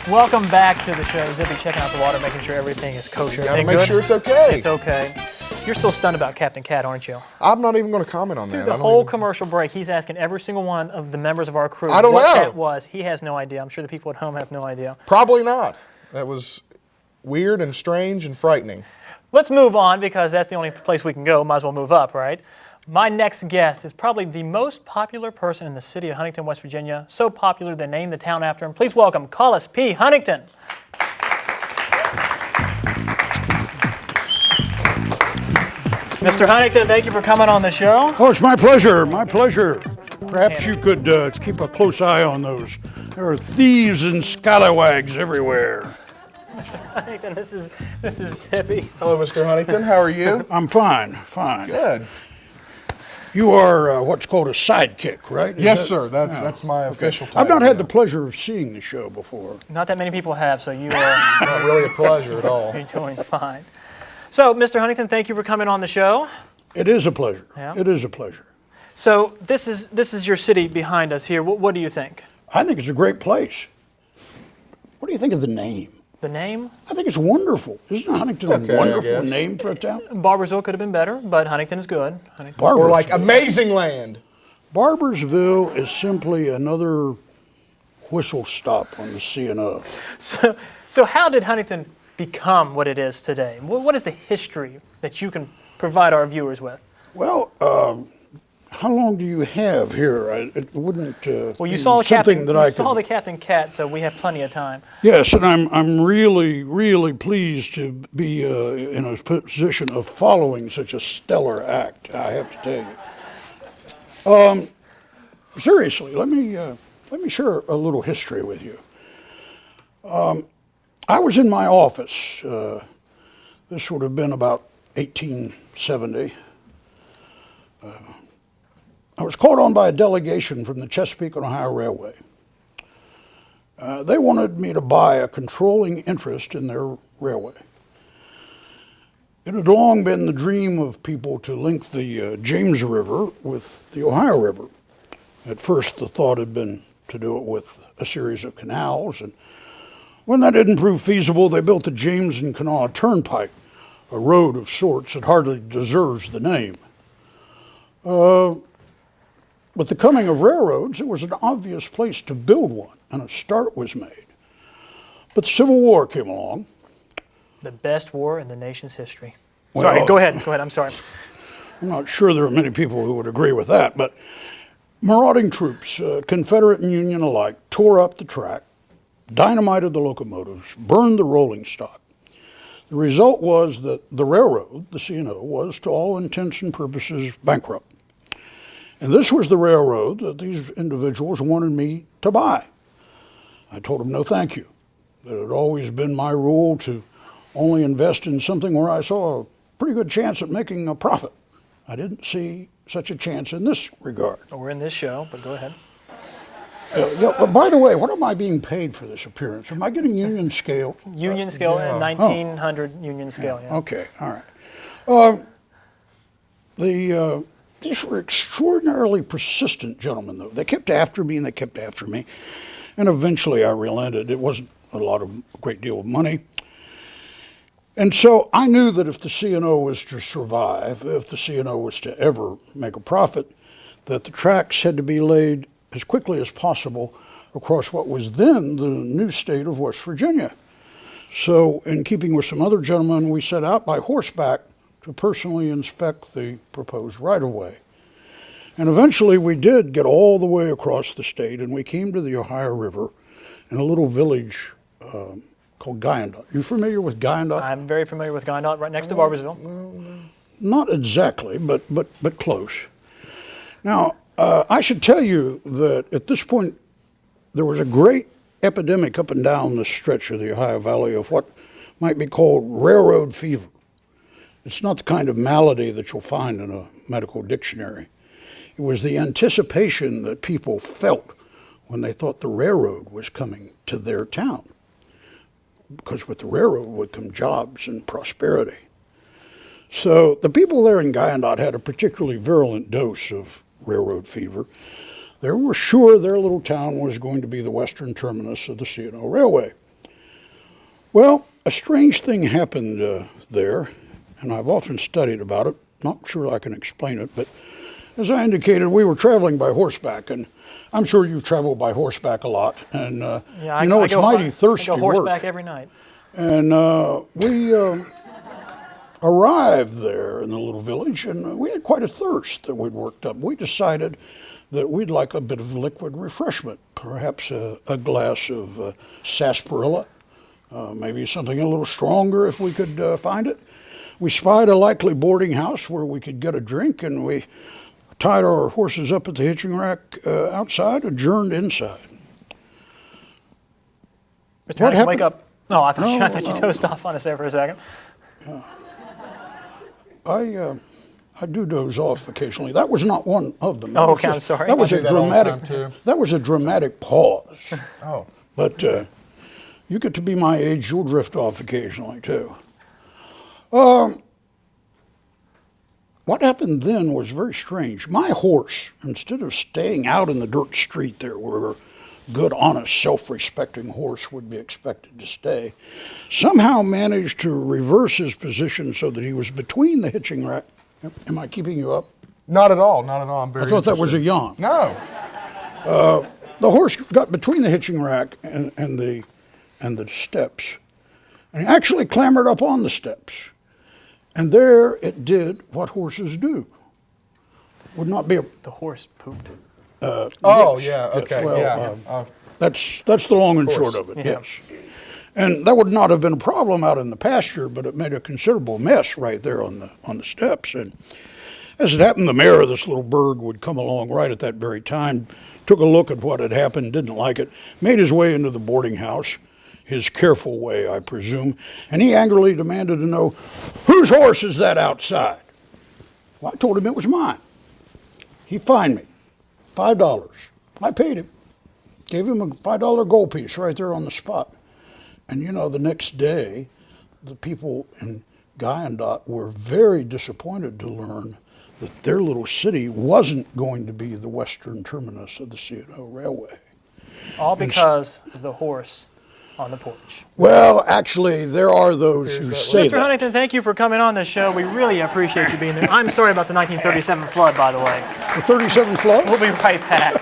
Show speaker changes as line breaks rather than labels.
Welcome back to the show. Zippy checking out the water, making sure everything is kosher.
Gotta make sure it's okay.
It's okay. You're still stunned about Captain Cat, aren't you?
I'm not even going to comment on
Through
that.
the whole commercial break, he's asking every single one of the members of our crew what that was. He has no idea. I'm sure the people at home have no idea.
Probably not. That was weird and strange and frightening.
Let's move on because that's the only place we can go. Might as well move up, right? My next guest is probably the most popular person in the city of Huntington, West Virginia. So popular they named the town after him. Please welcome Collis P. Huntington. Mr. Huntington, thank you for coming on the show.
Oh, it's my pleasure, my pleasure. Perhaps you could keep a close eye on those. There are thieves and scallywags everywhere.
Mr. Huntington, this is Zippy.
Hello, Mr. Huntington. How are you?
I'm fine, fine.
Good.
You are what's called a sidekick, right?
Yes, sir. That's my official title.
I've not had the pleasure of seeing the show before.
Not that many people have, so you are
Not really a pleasure at all.
you're doing fine. So, Mr. Huntington, thank you for coming on the show.
It is a pleasure.
Yeah.
It is a pleasure.
So, this is your city behind us here. What do you think?
I think it's a great place. What do you think of the name?
The name?
I think it's wonderful. Isn't Huntington
okay,
a
I
wonderful
guess.
name for a town?
Barboursville could have been better, but Huntington is good. Huntington.
Or like
Barboursville.
Amazing Land.
Barboursville is simply another whistle stop on the C&O.
So how did Huntington become what it is today? What is the history that you can provide our viewers with?
Well, how long do you have here? It wouldn't
Well, you
be
saw
something that I could...
the Captain Cat, so we have plenty of time.
Yes, and I'm really, really pleased to be in a position of following such a stellar act, I have to tell you. Seriously, let me share a little history with you. I was in my office. This would have been about 1870. I was called on by a delegation from the Chesapeake and Ohio Railway. They wanted me to buy a controlling interest in their railway. It had long been the dream of people to link the James River with the Ohio River. At first, the thought had been to do it with a series of canals, and when that didn't prove feasible, they built the James and Kanawha Turnpike, a road of sorts that hardly deserves the name. With the coming of railroads, it was an obvious place to build one, and a start was made. But the Civil War came along.
The best war in the nation's history.
Well,
Sorry, go ahead, I'm sorry.
I'm not sure there are many people who would agree with that, but marauding troops, Confederate and Union alike, tore up the track, dynamited the locomotives, burned the rolling stock. The result was that the railroad, the C&O, was to all intents and purposes bankrupt. And this was the railroad that these individuals wanted me to buy. I told them no thank you. That it had always been my rule to only invest in something where I saw a pretty good chance at making a profit. I didn't see such a chance in this regard.
We're in this show, but go ahead.
Yeah, but by the way, what am I being paid for this appearance? Am I getting union scale?
Union scale, 1900 union scale. Yeah.
Okay, all right. These were extraordinarily persistent gentlemen, though. They kept after me and they kept after me. And eventually I relented. It wasn't a great deal of money. And so I knew that if the C&O was to survive, if the C&O was to ever make a profit, that the tracks had to be laid as quickly as possible across what was then the new state of West Virginia. So in keeping with some other gentlemen, we set out by horseback to personally inspect the proposed right-of-way. And eventually we did get all the way across the state, and we came to the Ohio River in a little village called Guyandotte. You familiar with Guyandotte?
I'm very familiar with Guyandotte, right next to Barboursville.
Not exactly, but close. Now, I should tell you that at this point, there was a great epidemic up and down the stretch of the Ohio Valley of what might be called railroad fever. It's not the kind of malady that you'll find in a medical dictionary. It was the anticipation that people felt when they thought the railroad was coming to their town. Because with the railroad would come jobs and prosperity. So the people there in Guyandotte had a particularly virulent dose of railroad fever. They were sure their little town was going to be the western terminus of the C&O Railway. Well, a strange thing happened there, and I've often studied about it. Not sure I can explain it, but as I indicated, we were traveling by horseback, and I'm sure you travel by horseback a lot, and
Yeah,
you know it's mighty thirsty
I go horseback
work.
every night.
And we arrived there in the little village, and we had quite a thirst that we'd worked up. We decided that we'd like a bit of liquid refreshment, perhaps a glass of sarsaparilla, maybe something a little stronger if we could find it. We spied a likely boarding house where we could get a drink, and we tied our horses up at the hitching rack outside, adjourned inside.
Mr.
What
Huntington, wake
happened?
up. No, I thought,
No,
I thought you
no.
dozed off on us there for a second.
I do doze off occasionally. That was not one of them.
Oh,
That was
okay, I'm sorry.
That was
I
a
do that all the
dramatic.
time, too.
That was a dramatic pause.
Oh.
But you get to be my age, you'll drift off occasionally too. What happened then was very strange. My horse, instead of staying out in the dirt street there where a good, honest, self-respecting horse would be expected to stay, somehow managed to reverse his position so that he was between the hitching rack. Am I keeping you up?
Not at all. Not at all. I'm very
I thought that was a
interested.
yawn.
No.
The horse got between the hitching rack and the steps, and actually clambered up on the steps. And there it did what horses do. Would not be a.
The horse pooped.
Oh,
Yes,
yeah.
yes.
Okay.
Well,
Yeah.
That's the long and short
course.
of it.
Yeah.
Yes. And that would not have been a problem out in the pasture, but it made a considerable mess right there on the steps. And as it happened, the mayor of this little burg would come along right at that very time, took a look at what had happened, didn't like it, made his way into the boarding house, his careful way, I presume, and he angrily demanded to know, whose horse is that outside? Well, I told him it was mine. He fined me $5. I paid him. Gave him a $5 gold piece right there on the spot. And you know, the next day, the people in Guyandotte were very disappointed to learn that their little city wasn't going to be the western terminus of the C&O Railway.
All because of the horse on the porch.
Well, actually, there are those who say
Mr.
that.
Huntington, thank you for coming on this show. We really appreciate you being there. I'm sorry about the 1937 flood, by the way.
The 37 flood?
We'll be right back.